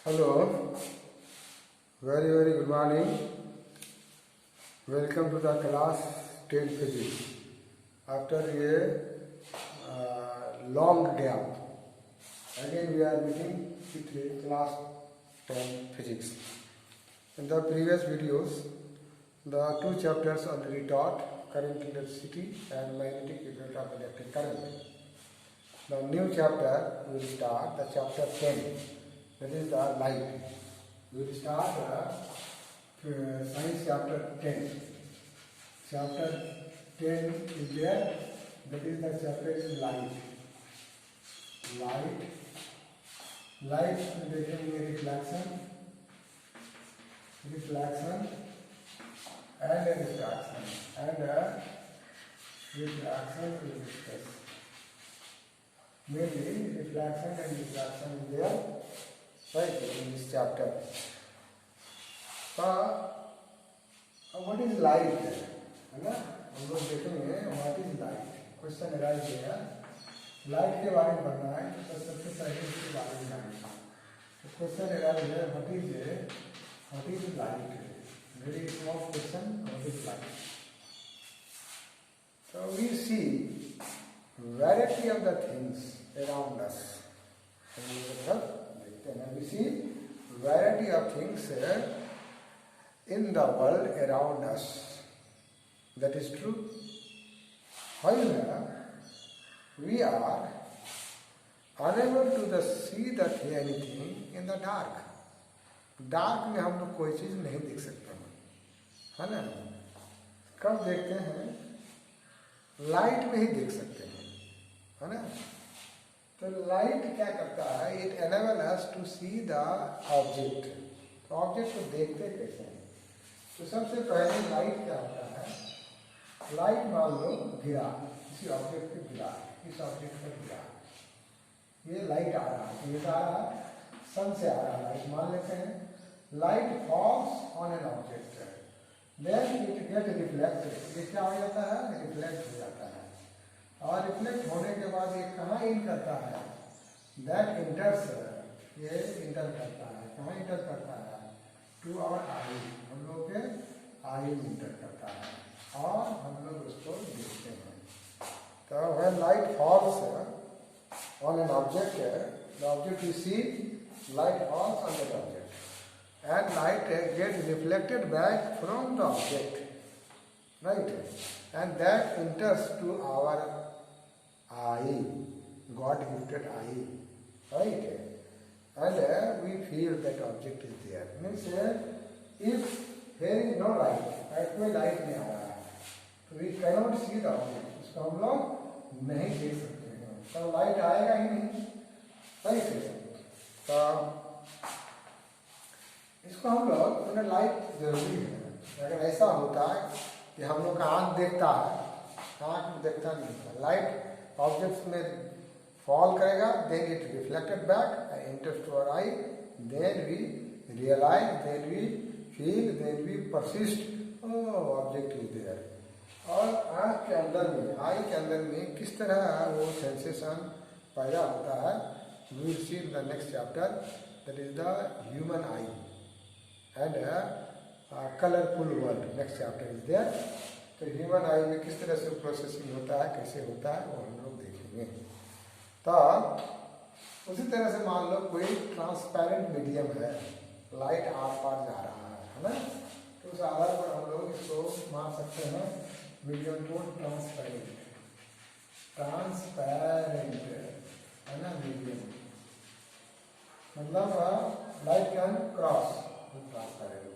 Hello, very good morning. Welcome to the class 10 physics. After a long gap, again we are meeting with class 10 physics. In the previous videos, the two chapters already taught: current electricity and magnetic effect of electric current. The new chapter will start, the chapter 10. That is the light. We will start science chapter 10. Chapter 10 is there. That is the chapter is light. Light देखेंगे reflection and refraction and refraction will discuss. Mainly reflection and refraction is there. Right, in this chapter. What is light? है ना? हम लोग देखेंगे what is light. Question arise here. Light के बारे में पढ़ना है तो सबसे पहले इसके बारे में जानना है. तो question arise here. What is light? Very small question. What is light? So we see variety of the things around us. And we see variety of things in the world around us. That is true. However, we are unable to see anything in the dark. Dark में हम लोग कोई चीज नहीं देख सकते हैं, है ना? कब देखते हैं? लाइट में ही देख सकते हैं, है ना? तो लाइट क्या करता है? It enable us to see the object. तो ऑब्जेक्ट को देखते कैसे हैं? तो सबसे पहले लाइट क्या होता है? लाइट मान लो गिरा, किसी ऑब्जेक्ट पे गिरा, इस ऑब्जेक्ट पर गिरा, ये लाइट आ रहा है, ये आ रहा है, सन से आ रहा है लाइट, मान लेते हैं. Light falls on an object, then it get reflected. ये क्या हो जाता है? रिफ्लेक्ट हो जाता है. और रिफ्लेक्ट होने के बाद ये कहाँ इन करता है? दैट इंटर्स, ये इंटर करता है. कहाँ इंटर करता है? टू आवर आई, हम लोग के आई में इंटर करता है और हम लोग उसको देखते हैं. तो when light falls on an object, the object you see, light falls on that object and light get reflected back from the object, right, and that enters to our eye, God gifted eye, right? And we feel that object is there. Means if there is no light, कोई light नहीं आ रहा है, तो we cannot see the object. इसको हम लोग नहीं देख सकते हैं, तो लाइट आएगा ही नहीं, राइट? तो इसको हम लोग, उन्हें लाइट जरूरी है. अगर ऐसा होता है कि हम लोग का आँख देखता है, आँख देखता नहीं है, लाइट ऑब्जेक्ट्स में फॉल करेगा, then it reflected back and enters to our eye, then we realise, then we feel, then we persist, object is there. और आँख के अंदर में, आई के अंदर में किस तरह वो सेंसेशन पैदा होता है, we will see in the next chapter. That is the human eye and colourful world. Next chapter is there. तो ह्यूमन आई में किस तरह से प्रोसेसिंग होता है, कैसे होता है, वो हम लोग देखेंगे. तो उसी तरह से मान लो कोई ट्रांसपेरेंट मीडियम है, लाइट आर पार जा रहा है ना? तो उस आधार पर हम लोग इसको मान सकते हैं मीडियम को ट्रांसपेरेंट है ना? मीडियम मतलब लाइट कैन क्रॉस ट्रांसपेरेंट.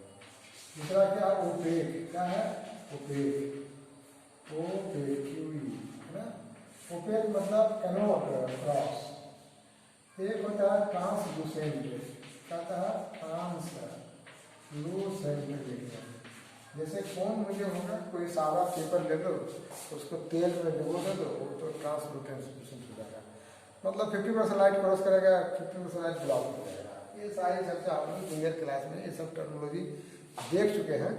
दूसरा क्या? ओपेक. क्या है? ओपेक, OPAQE, है ना? ओपेक मतलब कैनोट क्रॉस. एक होता है ट्रांसलूसेंट. क्या होता है? ट्रांसलूसेंट. जैसे कौन मुझे होगा, कोई सादा पेपर ले लो, उसको तेल में डुबो दे दो, वो तो ट्रांसलूसेंट हो जाएगा. मतलब 50% लाइट क्रॉस करेगा, 50% लाइट ब्लॉक हो जाएगा. ये सारी चर्चा हम लोग जूनियर क्लास में ये सब टर्मिनोलॉजी देख चुके हैं,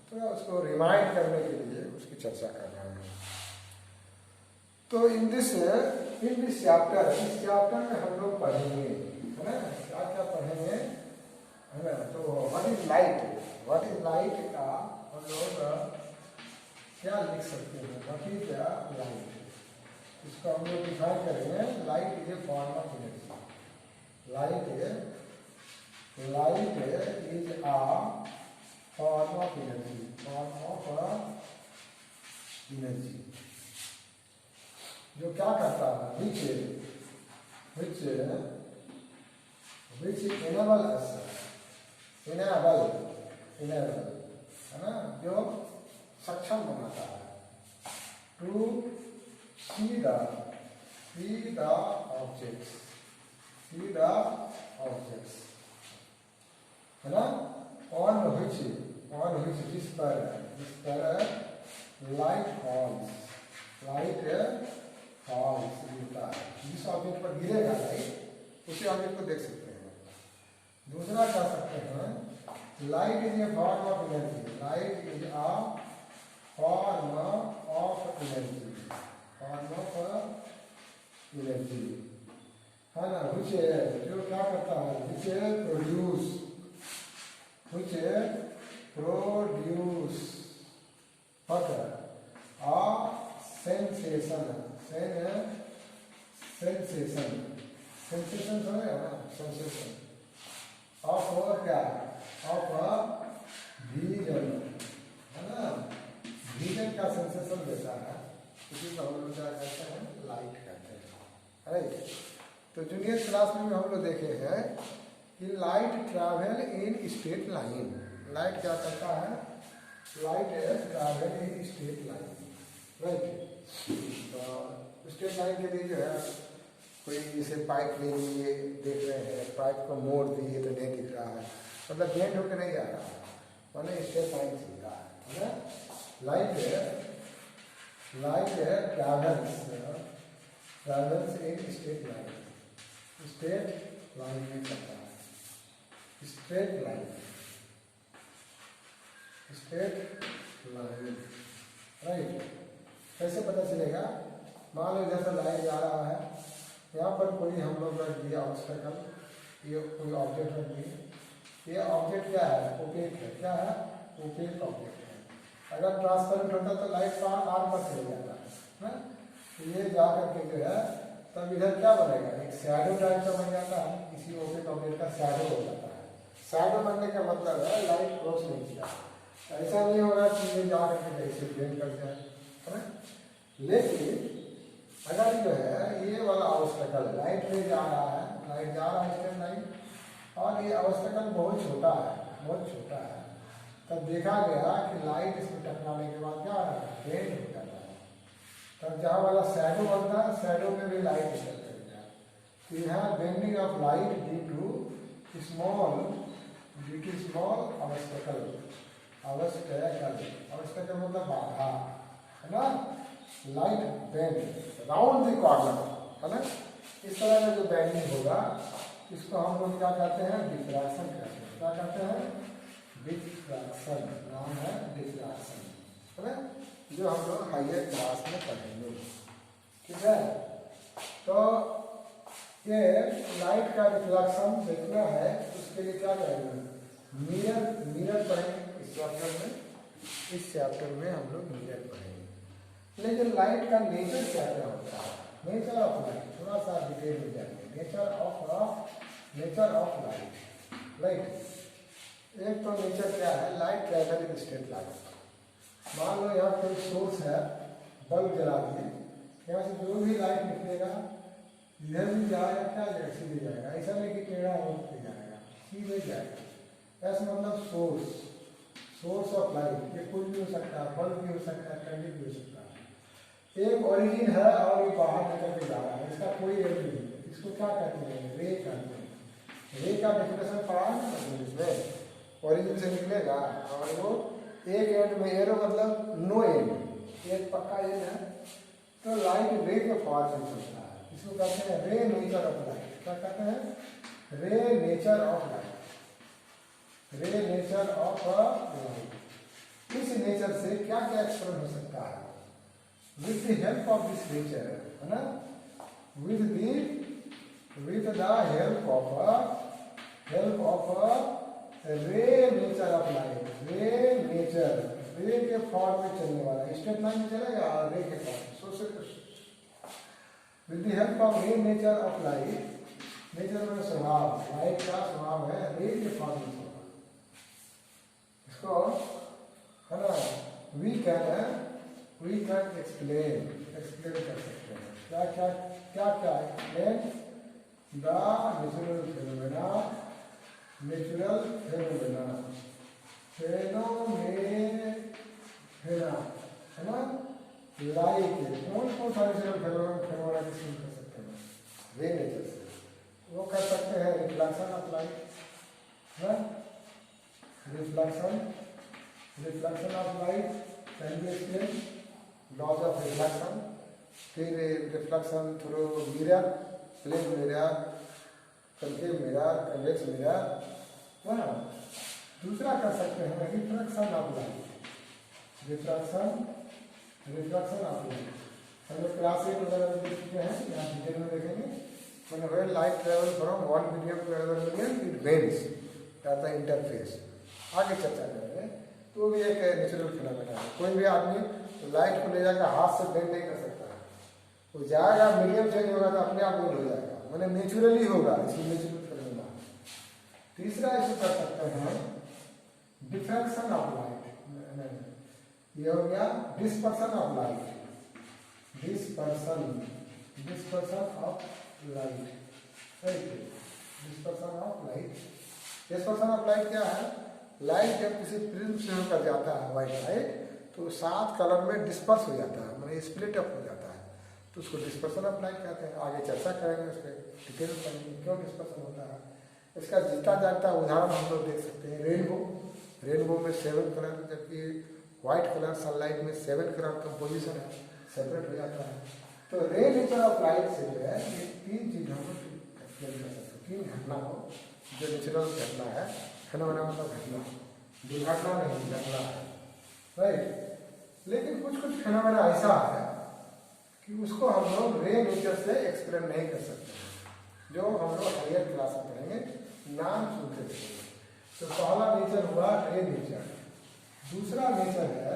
तो उसको रिमाइंड करने के लिए उसकी चर्चा कर रहे हैं. तो इन दिस चैप्टर, इस चैप्टर में हम लोग पढ़ेंगे, है ना? क्या क्या पढ़ेंगे? है ना। तो what is light, what is light का हम लोग क्या लिख सकते हैं, व्हाट इज लाइट, इसको हम लोग डिफाइन करेंगे। Light is a form of energy, light is a form of energy, form of energy जो क्या करता है, which enable us, enable है ना, जो सक्षम बनाता है to see the objects, है ना, on which जिस पर लाइट फॉल्स गिरता है, जिस ऑब्जेक्ट पर गिरेगा लाइट उसी ऑब्जेक्ट को देख सकते हैं। दूसरा कह सकते हैं light is a form of energy, light is a form of energy, है ना, which जो क्या करता है, which produce what a sensation समझे ना, सेंसेशन ऑफ क्या, ऑफ विजन, है ना, विजन का सेंसेशन देता है, इसी को हम लोग क्या कहते हैं, लाइट कहते हैं, राइट। तो जूनियर क्लास में हम लोग देखे हैं कि light travel in straight line, light क्या करता है, light travel in straight line, right. तो स्ट्रेट लाइन के लिए जो है कोई जैसे पाइप ले लिए, देख रहे हैं पाइप को मोड़ दिए तो नहीं दिख रहा है, मतलब बेंड होकर नहीं आ रहा है, मैंने स्ट्रेट लाइन चल रहा है ना। Light travels in straight line, straight line में चलता है, स्ट्रेट लाइन, राइट। कैसे पता चलेगा, मान लो जैसा लाइट जा रहा है, यहाँ पर कोई हम लोग रख दिया ऑब्स्टेकल, ये कोई ऑब्जेक्ट रख दिए, ये ऑब्जेक्ट क्या है, ओपेक है, क्या है, ओपेक ऑब्जेक्ट है। अगर ट्रांसपेरेंट होता तो लाइट का आर पर चल जाता है, तो ये जा करके जो है तब इधर क्या बनेगा, एक शैडो टाइप का बन जाता है, किसी ओपेक ऑब्जेक्ट का शैडो हो जाता है। शैडो बनने का मतलब है लाइट क्रॉस नहीं किया, ऐसा नहीं होगा कि ये जा करके ऐसे ब्लेंड कर जाए, है ना। लेकिन अगर जो है ये वाला ऑब्स्टेकल लाइट में जा रहा है, लाइट जा रहा है स्ट्रेट लाइन, और ये ऑब्स्टेकल बहुत छोटा है, तब देखा गया कि लाइट इसमें टकराने के बाद क्या आ रहा है, बेंड हो जाता है, तब जहाँ वाला शैडो बनता है, शैडो में भी लाइट निकल जाएगा। तो यहाँ bending of light due to small obstacle मतलब बाधा, है ना। Light bend round the corner, है ना, इस तरह का जो बेंडिंग होगा इसको हम लोग क्या कहते हैं, डिफ्रैक्शन कहते हैं। क्या कहते हैं, डिफ्रैक्शन, नाम है डिफ्रैक्शन, है ना, जो हम लोग हायर क्लास में पढ़ेंगे, ठीक है। तो ये लाइट का रिफ्लेक्शन देखना है, उसके लिए क्या करेंगे, मिरर पढ़ेंगे इस चैप्टर में हम लोग मिरर पढ़ेंगे। लेकिन लाइट का नेचर क्या क्या होता है, नेचर ऑफ लाइट थोड़ा सा डिटेल में जाएंगे। नेचर ऑफ लाइट, एक तो नेचर क्या है, light travel in straight line. मान लो यहाँ कोई सोर्स है, बल्ब जला दिए, यहाँ से जो भी लाइट निकलेगा इधर भी जाएगा, क्या जाएगा, सीधे जाएगा, ऐसा नहीं कि टेढ़ा होकर जाएगा, सीधे जाएगा। ऐसा मतलब सोर्स ऑफ लाइट, ये कुछ भी हो सकता है, बल्ब भी हो सकता है, कैंडल भी हो सकता है। एक ओरिजिन है और ये बाहर निकल के जा रहा है, इसका कोई एरो नहीं है, इसको क्या कहते हैं, रे कहते हैं। रे का डेफिनेशन पढ़ा है ना इसमें, ओरिजिन से निकलेगा और वो एक एंड में, एरो मतलब नो एंड, एक पक्का एंड है, तो लाइट रे के फॉर्म में चलता है, इसको कहते हैं रे नेचर ऑफ लाइट। क्या कहते हैं, रे नेचर ऑफ लाइट, रे नेचर ऑफ लाइट। इस नेचर से क्या क्या एक्सप्लेन हो सकता है, with the help of this nature, है ना, विथ द हेल्प ऑफ रे नेचर ऑफ लाइट, रे नेचर, रे के फॉर्म में चलने वाला, स्ट्रेट लाइन में चलेगा और रे के फॉर्म में। विद द हेल्प ऑफ रे नेचर ऑफ लाइट, नेचर में स्वभाव, लाइट का स्वभाव है रे के फॉर्म में चलना। इसको है ना वी कैन एक्सप्लेन कर सकते हैं। क्या एक्सप्लेन द नेचुरल फेनोमेना है ना, लाइट कौन सा नेचुरल फेनोमेना किसको कर सकते हैं? रे नेचर से वो कर सकते हैं। Reflection of light, reflection of light can be explain, laws of reflection. फिर reflection through mirror, plane mirror, concave mirror, convex mirror. दूसरा कर सकते हैं refraction of light, refraction of light. हम लोग क्लास 8 वगैरह में देख चुके हैं, यहाँ डिटेल में देखेंगे। When light travel from one medium to another medium, it bends at the interface. आगे चर्चा करेंगे। तो वो भी एक नेचुरल फिनोमेना है। कोई भी आदमी लाइट को ले जाकर हाथ से बेंड नहीं कर सकता है, वो जाएगा मीडियम चेंज होगा तो अपने आप बेंड हो जाएगा, मैंने नेचुरली होगा, इसलिए नेचुरल फिनोमेना। तीसरा इसे कर सकते हैं डिफ्रैक्शन ऑफ लाइट, ये हो गया dispersion of light, dispersion of light, dispersion of light. Dispersion of light क्या है? लाइट जब किसी प्रिज्म से होकर जाता है व्हाइट लाइट, तो 7 कलर में डिस्पर्स हो जाता है, मतलब स्प्लिट अप हो जाता है, तो उसको डिस्पर्सन ऑफ लाइट कहते हैं। आगे चर्चा करेंगे उस पर, डिटेल करेंगे क्यों डिस्पर्सन होता है। इसका जितना जानता है उदाहरण हम लोग देख सकते हैं। रेनबो में 7 कलर, जबकि व्हाइट कलर सनलाइट में 7 कलर कंपोजिशन है, सेपरेट हो जाता है। तो रे नेचर ऑफ लाइट से जो है ये 3 चीजों को एक्सप्लेन कर सकते हैं, 3 घटना को, जो नेचुरल घटना है, फेनोमेना मतलब घटना, दुर्घटना नहीं, घटना है, राइट। लेकिन कुछ फेनोमेना ऐसा है कि उसको हम लोग रे नेचर से एक्सप्लेन नहीं कर सकते, जो हम लोग हायर क्लास में पढ़ेंगे, नाम सुनते रहेंगे। तो पहला नेचर हुआ रे नेचर। दूसरा नेचर है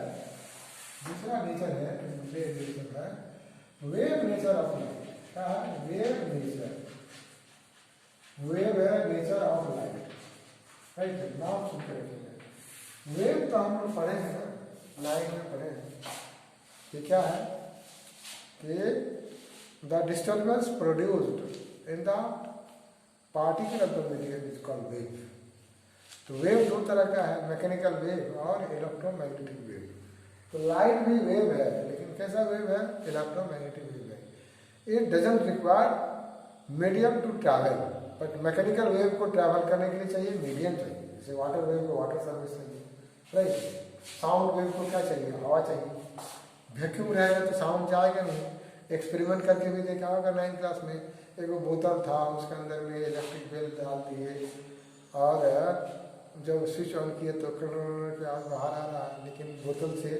वेव नेचर ऑफ लाइट। क्या है? वेव है नेचर ऑफ लाइट, राइट। नाम सुनते रखिएगा। वेव तो हम लोग पढ़े हैं ना, 9 में पढ़े हैं कि क्या है कि the disturbance produced in the particle of the medium is called wave. तो वेव 2 तरह का है, मैकेनिकल वेव और इलेक्ट्रोमैग्नेटिक वेव। तो लाइट भी वेव है, लेकिन कैसा वेव है? इलेक्ट्रोमैग्नेटिक वेव है। It doesn't require medium to travel, but mechanical wave को ट्रैवल करने के लिए चाहिए मीडियम चाहिए। जैसे वाटर वेव को वाटर सर्विस चाहिए, राइट। साउंड वेव को क्या चाहिए? हवा चाहिए। वैक्यूम रहेगा तो साउंड जाएगा नहीं। एक्सपेरिमेंट करके भी देखा होगा 9th क्लास में, एक बोतल था, उसके अंदर में इलेक्ट्रिक बेल डाल दिए और जब स्विच ऑन किए तो के आवाज बाहर आ रहा है, लेकिन बोतल से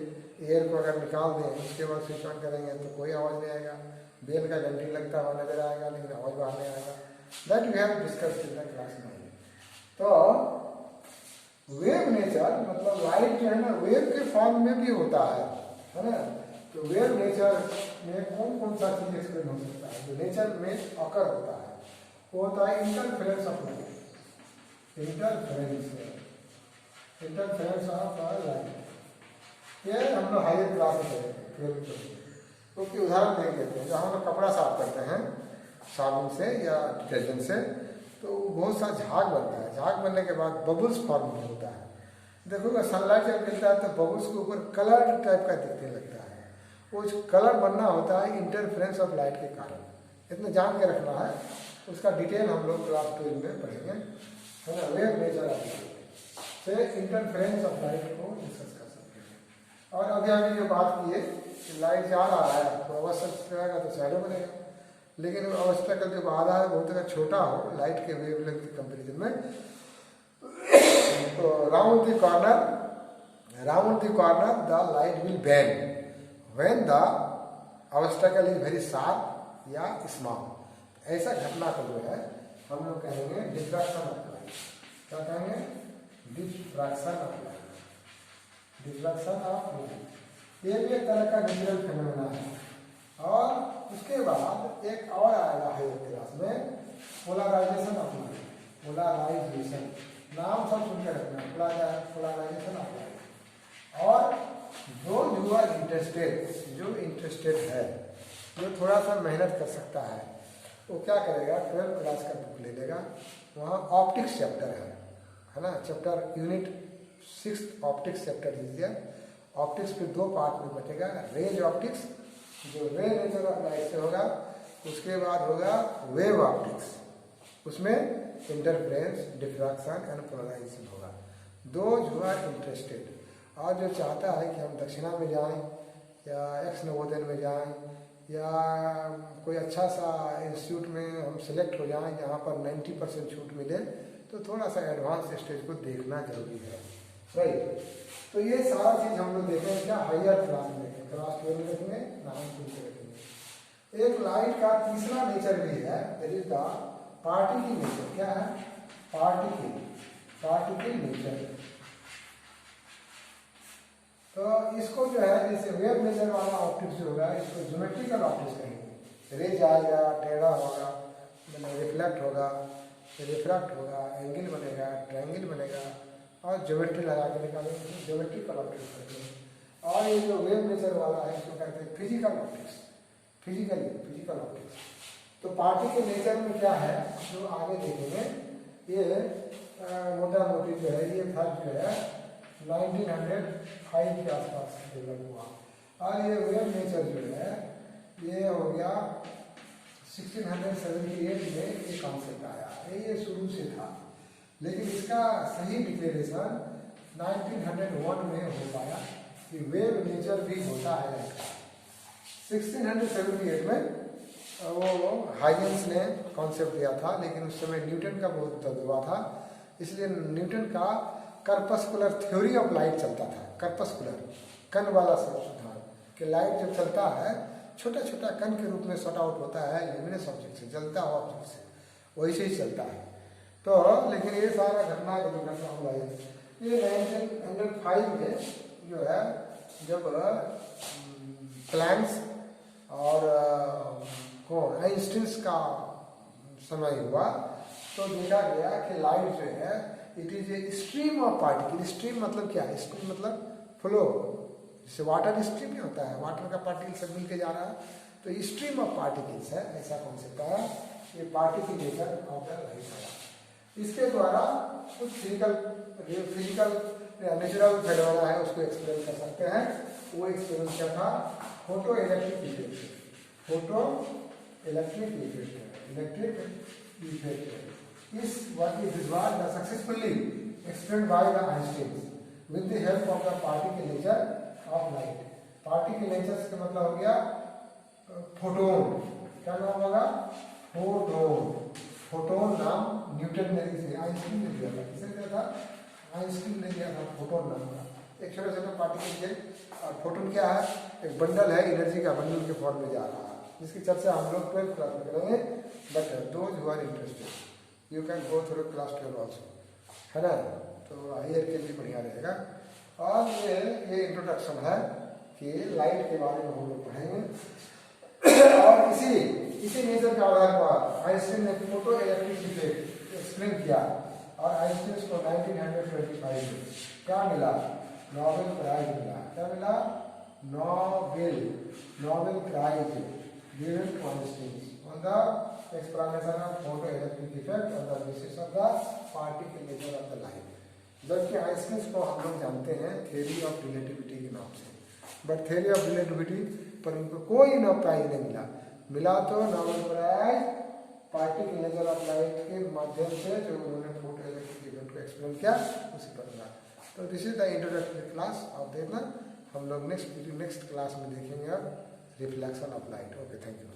एयर को अगर निकाल दें उसके बाद स्विच ऑन करेंगे तो कोई आवाज़ नहीं आएगा। बेल का घंटी लगता हुआ नजर आएगा, लेकिन आवाज़ बाहर नहीं आएगा। That we have discussed in the class 9। तो वेव नेचर मतलब लाइट जो है ना, वेव के फॉर्म में भी होता है ना। तो वेव नेचर में कौन सा चीज एक्सप्लेन हो सकता है? जो नेचर में अकर होता है वो होता है interference of light, interference of light. ये हम लोग हायर क्लास में पढ़ेंगे। क्योंकि उदाहरण देख लेते हैं, जब हम लोग कपड़ा साफ करते हैं साबुन से या डिटर्जेंट से, तो बहुत सा झाग बनता है। झाग बनने के बाद बबल्स फॉर्म होता है। देखोगे सनलाइट जब मिलता है तो बबल्स के ऊपर कलर टाइप का दिखने लगता है। वो जो कलर बनना होता है इंटरफेरेंस ऑफ लाइट के कारण। इतना जान के रखना है, उसका डिटेल हम लोग क्लास 12 में पढ़ेंगे, है ना। वेव नेचर ऑफ लाइट से इंटरफेरेंस ऑफ लाइट को डिस्कस कर सकते हैं। और अभी आगे जो बात की है कि लाइट जा रहा है तो अवस्था रहेगा तो शैडो बनेगा, लेकिन अवस्था का जो बाधा है बहुत अगर छोटा हो लाइट के वेवलेंथ के कंपेरिजन में, तो round the corner the light will bend when the obstacle is very sharp या स्मॉल। ऐसा घटना को जो है हम लोग कहेंगे डिफ्रैक्शन ऑफ लाइट। क्या कहेंगे? Diffraction of light, diffraction of light, ये भी एक तरह का नेचुरल फिनोमेना है। और उसके बाद एक और आएगा हायर क्लास में, पोलराइजेशन ऑफ लाइट, पोलराइजेशन, नाम सब सुनकर रखना, पोलराइजेशन ऑफ लाइट। और जो आर इंटरेस्टेड, जो इंटरेस्टेड है, जो थोड़ा सा मेहनत कर सकता है, वो क्या करेगा, 12th क्लास का बुक ले लेगा, वहाँ ऑप्टिक्स चैप्टर है ना, चैप्टर यूनिट 6 ऑप्टिक्स चैप्टर लीजिए। ऑप्टिक्स फिर 2 पार्ट में बटेगा, रेज ऑप्टिक्स जो रे नेचर ऑफ लाइट से होगा, उसके बाद होगा वेव ऑप्टिक्स, उसमें इंटरफेरेंस, डिफ्रैक्शन एंड पोलराइजेशन होगा। दोज हु आर इंटरेस्टेड, और जो चाहता है कि हम दक्षिणा में जाएं या एक्स नवोदय में जाएं या कोई अच्छा सा इंस्टीट्यूट में हम सिलेक्ट हो जाएं जहाँ पर 90% छूट मिले, तो थोड़ा सा एडवांस स्टेज को देखना जरूरी है, राइट। तो ये सारा चीज़ हम लोग देखेंगे क्या, हायर क्लास में देखेंगे, क्लास 12 में देखेंगे, नाम सुन के देखेंगे। एक लाइट का तीसरा नेचर भी है, that is the particle nature. क्या है, पार्टिकल नेचर। तो इसको जो है, जैसे वेव नेचर वाला ऑप्टिक्स जो होगा, इसको ज्योमेट्रिकल ऑप्टिक्स कहेंगे। रे जाएगा, टेढ़ा होगा, रिफ्लेक्ट होगा, रिफ्रैक्ट होगा, एंगल बनेगा, ट्रायंगल बनेगा, और ज्योमेट्री लगा के निकालेंगे, ज्योमेट्रिकल ऑप्टिक्स करते हैं। और ये जो वेव नेचर वाला है, इसको कहते हैं फिजिकल ऑप्टिक्स, फिजिकल ऑप्टिक्स। तो पार्टिकल नेचर में क्या है, जो आगे देखेंगे, ये मोटा मोटी जो है, ये फर्क जो है 1905 के आसपास डेवलप हुआ। और ये वेव नेचर जो है, ये हो गया 1678 में ये कॉन्सेप्ट आया, ये शुरू से था, लेकिन इसका सही डिक्लेरेशन 1901 में हो पाया कि वेव नेचर भी होता है। 1678 में वो हाइजेंस ने कॉन्सेप्ट दिया था, लेकिन उस समय न्यूटन का बहुत दर्द हुआ था, इसलिए न्यूटन का कर्पस्कुलर थ्योरी ऑफ लाइट चलता था। कर्पस्कुलर, कण वाला सिद्धांत कि लाइट जब चलता है, छोटा छोटा कण के रूप में शॉट आउट होता है ल्यूमिनस ऑब्जेक्ट से, जलता हुआ ऑब्जेक्ट से, वैसे ही चलता है। तो लेकिन ये सारा घटना का जो घटना हुआ है, ये 1905 में जो है, जब प्लैंक्स और आइंस्टीन्स का समय हुआ, तो देखा गया कि लाइट जो है, it is a stream of particle. Stream मतलब क्या है, स्ट्रीम मतलब फ्लो, जैसे वाटर स्ट्रीम नहीं होता है, वाटर का पार्टिकल सब मिल के जा रहा है, तो स्ट्रीम ऑफ पार्टिकल्स है, ऐसा कॉन्सेप्ट आया। ये particle nature of the light है। इसके द्वारा कुछ फिजिकल नेचुरल फेनोमेना है, उसको एक्सप्लेन कर सकते हैं। वो एक्सप्लेन क्या था, photo electric effect, photo electric effect is what was successfully explained by the Einstein with the help of the particle nature of light. Particle nature का मतलब हो गया फोटोन, क्या नाम होगा, फोटोन। फोटोन नाम न्यूटन ने दिया, आइंस्टीन ने दिया था। किसने दिया था, आइंस्टीन ने दिया था फोटोन नाम का एक छोटा छोटा पार्टिकल है। और फोटोन क्या है, एक बंडल है, एनर्जी का बंडल के फॉर्म में जा रहा है, जिसकी चर्चा हम लोग 12th क्लास में करेंगे। But those who are interested, you can go through class 12 also, है ना, तो हायर के लिए बढ़िया रहेगा। और ये इंट्रोडक्शन है कि लाइट के बारे में हम लोग पढ़ेंगे। और इसी नेचर के आधार पर आइंस्टीन ने फोटो इलेक्ट्रिक इफेक्ट एक्सप्लेन किया, और आइंस्टीन को 1925 में क्या मिला, नोबेल प्राइज मिला। क्या मिला, Nobel prize given to Einstein on the explanation of photoelectric effect on the basis of the particle nature of the light। जबकि आइंस्टीन को हम लोग जानते हैं थ्योरी ऑफ रिलेटिविटी के नाम से, बट थ्योरी ऑफ रिलेटिविटी पर उनको कोई नोबेल प्राइज नहीं मिला तो Nobel prize particle nature of light के माध्यम से जो उन्होंने फोटोइलेक्ट्रिक इफेक्ट को एक्सप्लेन किया, उसी पर मिला। तो this is the introductory class of देखना, हम लोग नेक्स्ट क्लास में देखेंगे अब reflection of light. Okay, thank you.